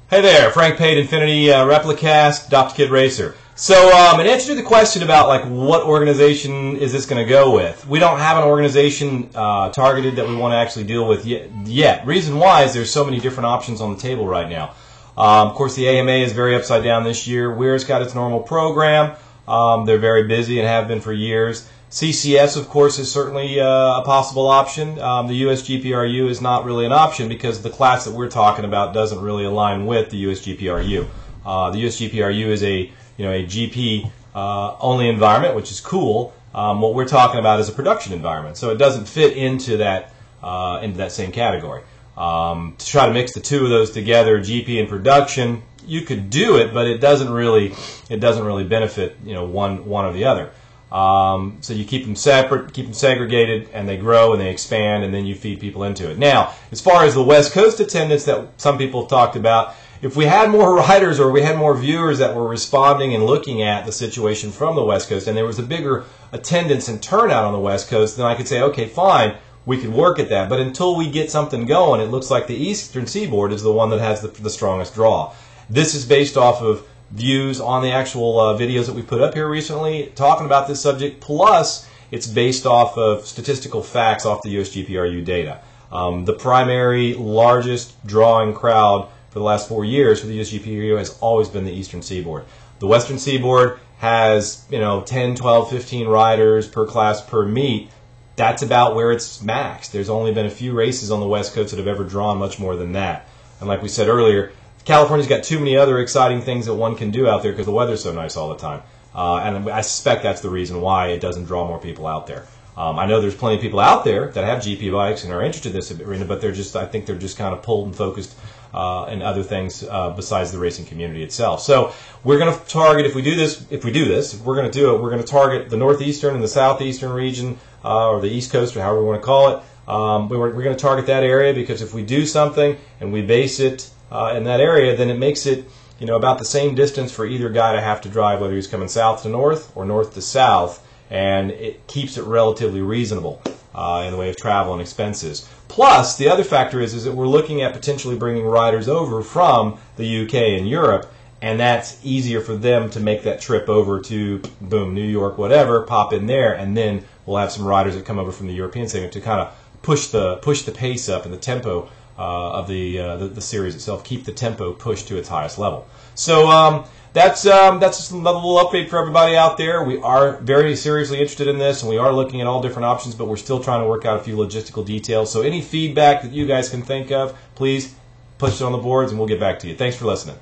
Hey there, Frank Pate, Infinity Replicast, Adopt a Kid Racer. So, in answer to the question about like what organization is this going to go with, we don't have an organization targeted that we want to actually deal with yet. Reason why is there's so many different options on the table right now. Of course, the AMA is very upside down this year. WEIR's got its normal program. They're very busy and have been for years. CCS, of course, is certainly a possible option. The USGPRU is not really an option because the class that we're talking about doesn't really align with the USGPRU. The USGPRU is a GP only environment, which is cool. What we're talking about is a production environment, so it doesn't fit into that same category. To try to mix the two of those together, GP and production, you could do it, but it doesn't really benefit one or the other. So you keep them separate, keep them segregated, and they grow and they expand, and then you feed people into it. Now, as far as the West Coast attendance that some people have talked about, if we had more riders or we had more viewers that were responding and looking at the situation from the West Coast, and there was a bigger attendance and turnout on the West Coast, then I could say, okay, fine, we could work at that. But until we get something going, it looks like the Eastern Seaboard is the one that has the strongest draw. This is based off of views on the actual videos that we put up here recently talking about this subject, plus it's based off of statistical facts off the USGPRU data. The primary largest drawing crowd for the last 4 years for the USGPRU has always been the Eastern Seaboard. The Western Seaboard has 10, 12, 15 riders per class per meet. That's about where it's maxed. There's only been a few races on the West Coast that have ever drawn much more than that. And like we said earlier, California's got too many other exciting things that one can do out there because the weather's so nice all the time. And I suspect that's the reason why it doesn't draw more people out there. I know there's plenty of people out there that have GP bikes and are interested in this arena, but I think they're just kind of pulled and focused in other things besides the racing community itself. So we're going to target, if we do this, we're going to target the northeastern and the southeastern region, or the East Coast, or however we want to call it. We're going to target that area because if we do something and we base it in that area, then it makes it about the same distance for either guy to have to drive, whether he's coming south to north or north to south, and it keeps it relatively reasonable in the way of travel and expenses. Plus, the other factor is that we're looking at potentially bringing riders over from the UK and Europe, and that's easier for them to make that trip over to, boom, New York, whatever, pop in there, and then we'll have some riders that come over from the European segment to kind of push the pace up and the tempo of the series itself, keep the tempo pushed to its highest level. So that's just another little update for everybody out there. We are very seriously interested in this, and we are looking at all different options, but we're still trying to work out a few logistical details. So any feedback that you guys can think of, please push it on the boards, and we'll get back to you. Thanks for listening.